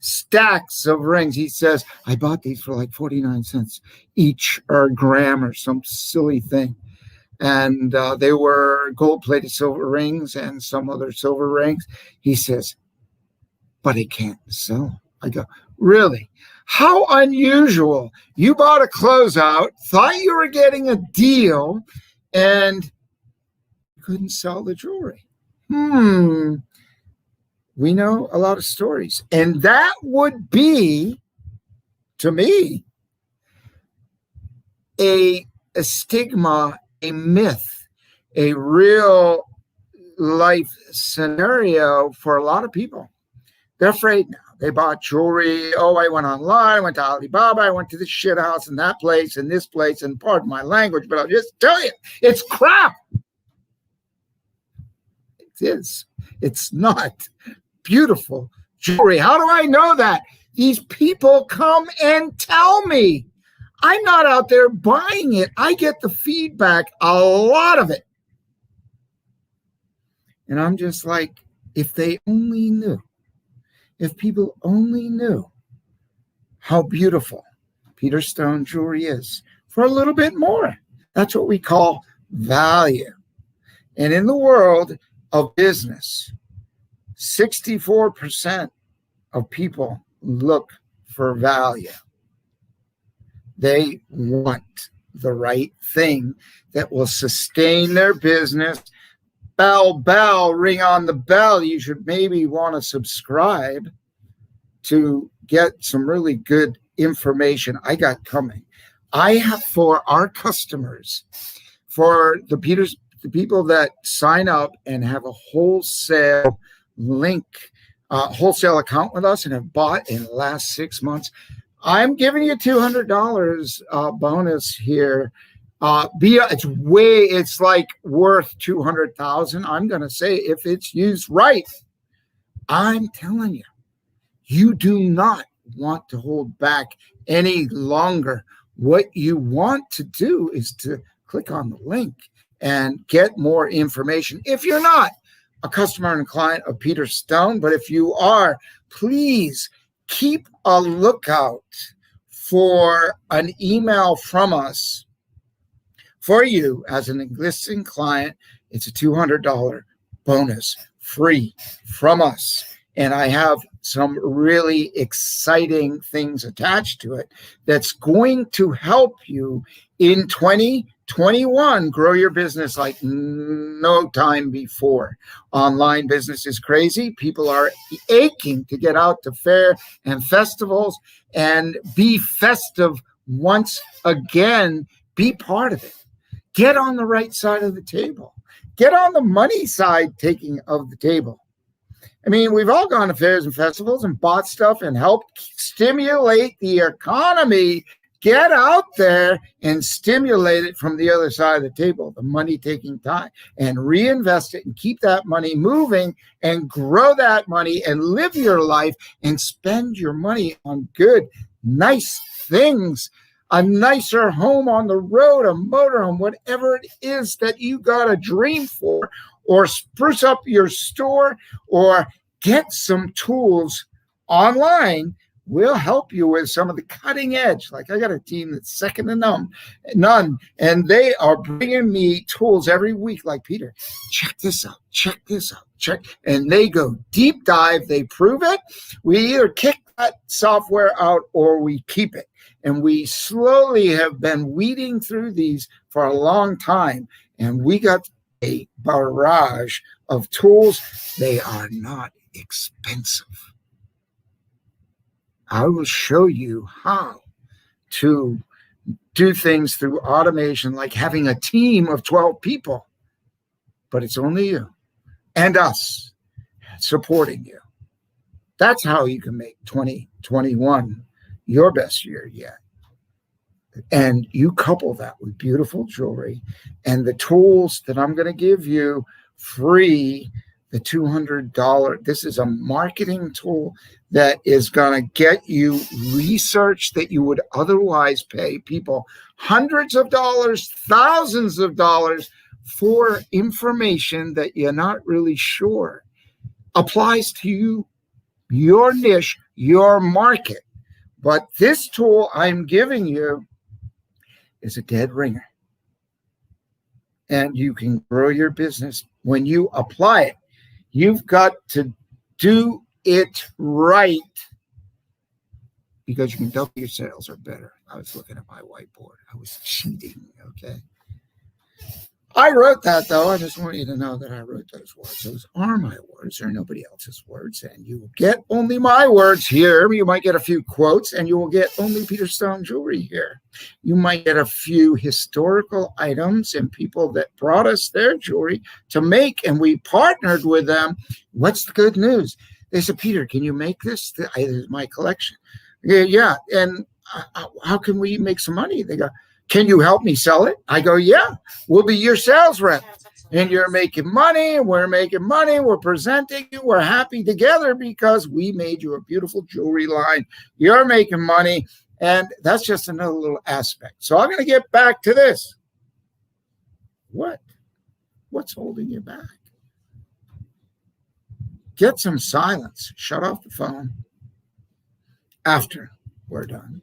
stacks of rings. He says, I bought these for like 49 cents each, or a gram, or some silly thing. And they were gold-plated silver rings and some other silver rings. He says, but I can't sell them. I go, really? How unusual. You bought a closeout, thought you were getting a deal, and couldn't sell the jewelry. We know a lot of stories. And that would be, to me, a stigma, a myth, a real life scenario for a lot of people. They're afraid now. They bought jewelry. Oh, I went online, I went to Alibaba, I went to this shit house and that place and this place, and pardon my language, but I'll just tell you, it's crap. It is. It's not beautiful jewelry. How do I know that? These people come and tell me. I'm not out there buying it. I get the feedback, a lot of it. And I'm just like, if they only knew. If people only knew how beautiful Peter Stone jewelry is for a little bit more. That's what we call value. And in the world of business, 64% of people look for value. They want the right thing that will sustain their business. Bell, ring on the bell. You should maybe want to subscribe to get some really good information I got coming. I have, for our customers, for the people that sign up and have a wholesale wholesale account with us and have bought in the last 6 months, I'm giving you $200 bonus here. It's like worth 200,000. I'm going to say, if it's used right, I'm telling you, you do not want to hold back any longer. What you want to do is to click on the link and get more information. If you're not a customer and a client of Peter Stone, but if you are, please keep a lookout for an email from us for you as an existing client. It's a $200 bonus free from us. And I have some really exciting things attached to it that's going to help you in 2021 grow your business like no time before. Online business is crazy. People are aching to get out to fair and festivals and be festive once again. Be part of it. Get on the right side of the table. Get on the money side of the table. I mean, we've all gone to fairs and festivals and bought stuff and helped stimulate the economy. Get out there and stimulate it from the other side of the table, the money taking time, and reinvest it and keep that money moving and grow that money and live your life and spend your money on good, nice things. A nicer home on the road, a motorhome, whatever it is that you got a dream for, or spruce up your store, or get some tools online. We'll help you with some of the cutting edge. Like, I got a team that's second to none, and they are bringing me tools every week. Like, Peter, check this out, and they go deep dive. They prove it. We either kick that software out or we keep it. And we slowly have been weeding through these for a long time. And we got a barrage of tools. They are not expensive. I will show you how to do things through automation, like having a team of 12 people. But it's only you and us. supporting you. That's how you can make 2021 your best year yet. And you couple that with beautiful jewelry and the tools that I'm going to give you free, the $200. This is a marketing tool that is going to get you research that you would otherwise pay people hundreds of dollars, thousands of dollars for information that you're not really sure applies to you, your niche, your market. But this tool I'm giving you is a dead ringer. And you can grow your business when you apply it. You've got to do it right because you can double your sales or better. I was looking at my whiteboard. I was cheating, okay? I wrote that, though. I just want you to know that I wrote those words. Those are my words. They're nobody else's words. And you will get only my words here. You might get a few quotes, and you will get only Peter Stone jewelry here. You might get a few historical items and people that brought us their jewelry to make, and we partnered with them. What's the good news? They said, Peter, can you make this? This is my collection. Yeah. And how can we make some money? They go, can you help me sell it? I go, yeah, we'll be your sales rep. And you're making money, we're making money, we're presenting you, we're happy together because we made you a beautiful jewelry line. You're making money, and that's just another little aspect. So I'm going to get back to this. What's holding you back? Get some silence. Shut off the phone after we're done.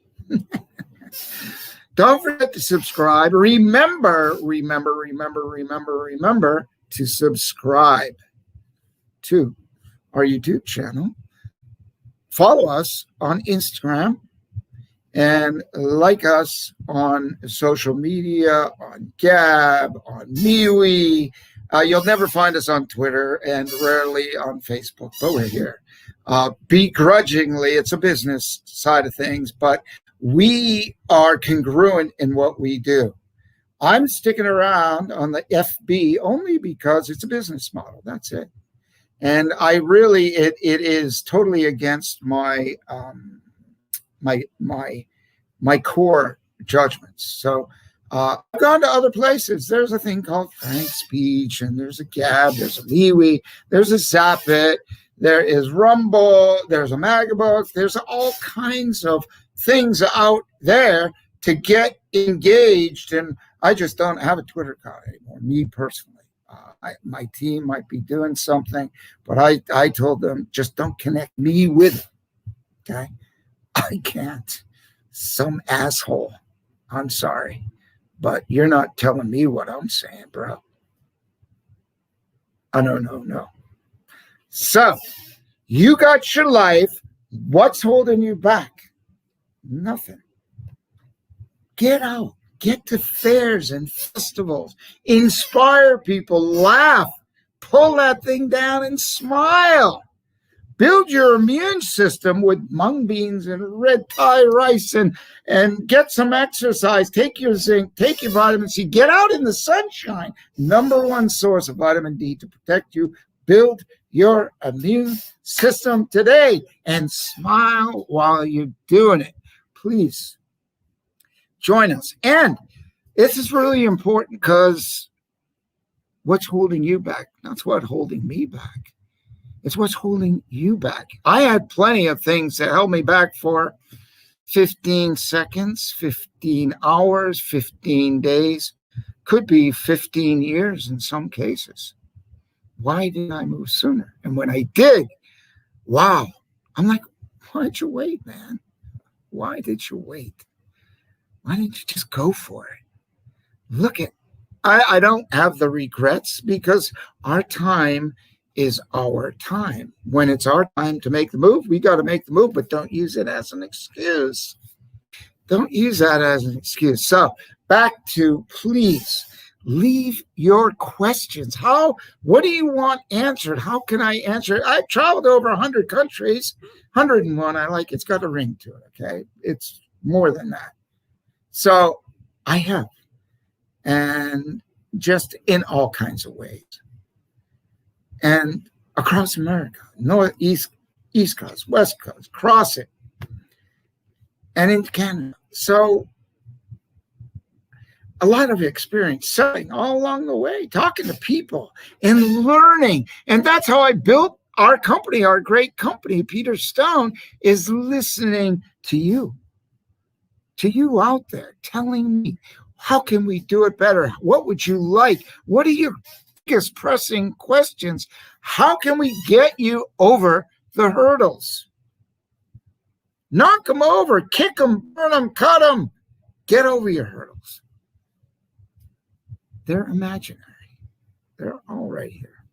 Don't forget to subscribe. Remember to subscribe to our YouTube channel. Follow us on Instagram and like us on social media, on Gab, on MeWe. You'll never find us on Twitter and rarely on Facebook, but we're here. Begrudgingly, it's a business side of things, but we are congruent in what we do. I'm sticking around on the FB only because it's a business model. That's it. And I really, it is totally against my my core judgments. So I've gone to other places. There's a thing called Frank Speech, and there's a Gab, there's a MeWe, there's a Zappit, there is Rumble, there's a Magabook, there's all kinds of things out there to get engaged, and I just don't have a Twitter account anymore, me personally. My team might be doing something, but I told them, just don't connect me with it, okay? I can't. Some asshole. I'm sorry, but you're not telling me what I'm saying, bro. No. So, you got your life. What's holding you back? Nothing. Get out. Get to fairs and festivals. Inspire people. Laugh. Pull that thing down and smile. Build your immune system with mung beans and red Thai rice and get some exercise. Take your zinc. Take your vitamin C. Get out in the sunshine. Number one source of vitamin D to protect you. Build your immune system today and smile while you're doing it. Please join us. And this is really important because what's holding you back? That's what's holding me back. It's what's holding you back. I had plenty of things that held me back for 15 seconds, 15 hours, 15 days, could be 15 years in some cases. Why didn't I move sooner? And when I did, wow, I'm like, why'd you wait, man? Why did you wait? Why didn't you just go for it? Look at, I don't have the regrets because our time is our time. When it's our time to make the move, we got to make the move, but don't use it as an excuse. Don't use that as an excuse. So back to, please leave your questions. What do you want answered? How can I answer it? I've traveled over 100 countries. 101, I like, it's got a ring to it, okay? It's more than that. So I have, and just in all kinds of ways. And across America, north, east coast, west coast, across it, and into Canada. So a lot of experience selling all along the way, talking to people and learning. And that's how I built our company, our great company, Peter Stone, is listening to you out there, telling me, how can we do it better? What would you like? What are your biggest pressing questions? How can we get you over the hurdles? Knock them over, kick them, burn them, cut them. Get over your hurdles. They're imaginary. They're all right here.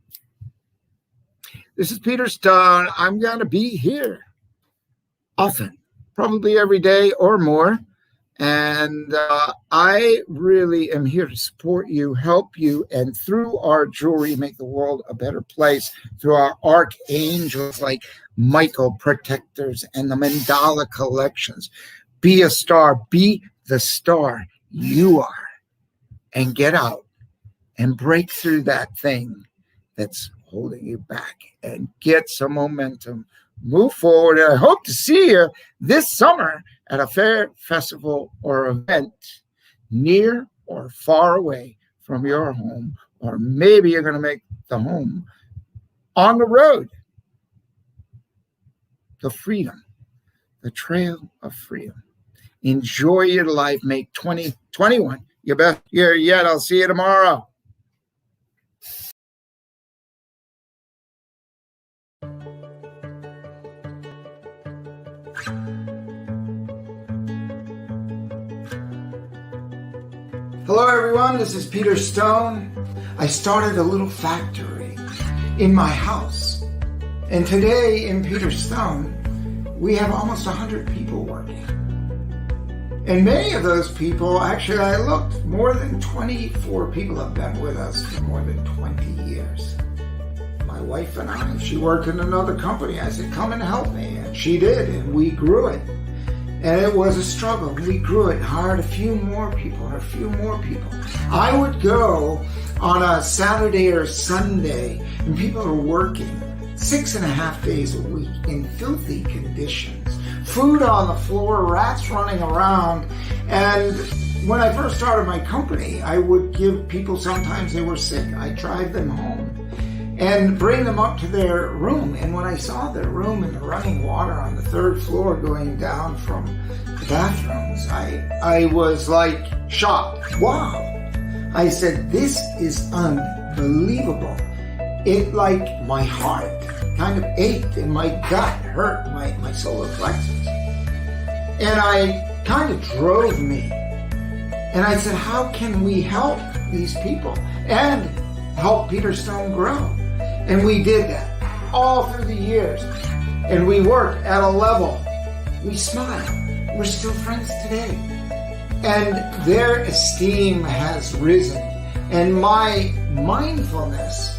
This is Peter Stone. I'm going to be here often, probably every day or more. And I really am here to support you, help you, and through our jewelry, make the world a better place, through our archangels like Michael protectors and the mandala collections. Be a star. Be the star you are. And get out and break through that thing that's holding you back and get some momentum. Move forward. And I hope to see you this summer at a fair, festival, or event near or far away from your home, or maybe you're going to make the home on the road. The freedom, the trail of freedom. Enjoy your life. Make 2021 your best year yet. I'll see you tomorrow. Hello, everyone. This is Peter Stone. I started a little factory in my house. And today in Peter Stone, we have almost 100 people working. And many of those people, actually, I looked, more than 24 people have been with us for more than 20 years. My wife and I, she worked in another company. I said, come and help me. And she did, and we grew it. And it was a struggle. We grew it, hired a few more people and a few more people. I would go on a Saturday or Sunday, and people are working 6.5 days a week in filthy conditions. Food on the floor, rats running around. And when I first started my company, I would give people, sometimes they were sick, I'd drive them home and bring them up to their room. And when I saw their room and the running water on the 3rd floor going down from the bathrooms, I was like shocked. Wow. I said, this is unbelievable. It, like, my heart kind of ached and my gut hurt, my solar plexus. And I kind of drove me. And I said, how can we help these people and help Peter Stone grow? And we did that all through the years. And we worked at a level. We smiled. We're still friends today. And their esteem has risen. And my mindfulness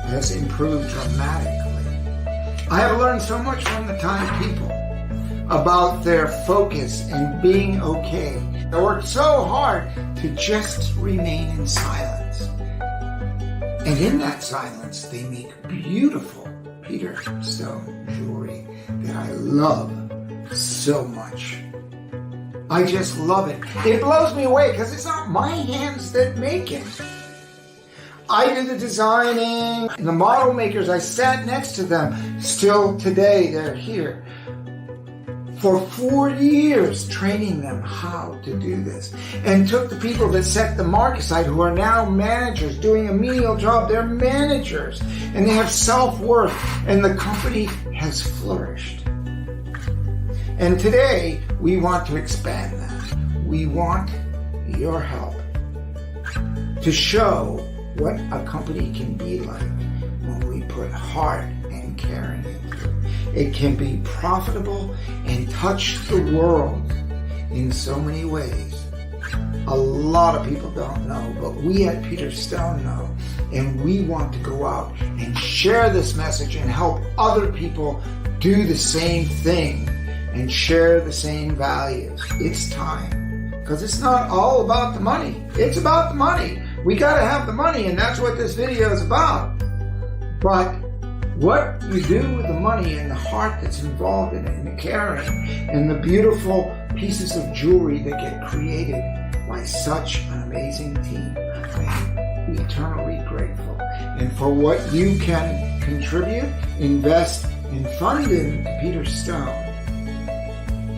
has improved dramatically. I have learned so much from the Thai people about their focus and being okay. They work so hard to just remain in silence. And in that silence, they make beautiful Peter Stone jewelry that I love so much. I just love it. It blows me away because it's not my hands that make it. I do the designing, and the model makers, I sat next to them. Still today, they're here. For 4 years, training them how to do this. And took the people that set the mark aside, who are now managers, doing a menial job. They're managers, and they have self-worth, and the company has flourished. And today, we want to expand that. We want your help to show what a company can be like when we put heart and caring into it. It can be profitable and touch the world in so many ways. A lot of people don't know, but we at Peter Stone know. And we want to go out and share this message and help other people do the same thing and share the same values. It's time. Because it's not all about the money. It's about the money. We got to have the money, and that's what this video is about. But what you do with the money and the heart that's involved in it, and the caring, and the beautiful pieces of jewelry that get created by such an amazing team. I'm eternally grateful. And for what you can contribute, invest, and fund in Peter Stone,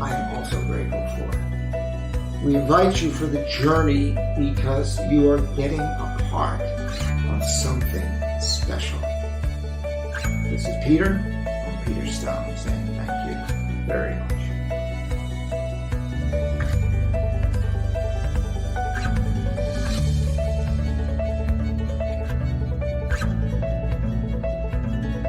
I am also grateful for. We invite you for the journey because you are getting a part of something special. This is Peter from Peter Stone saying thank you very much.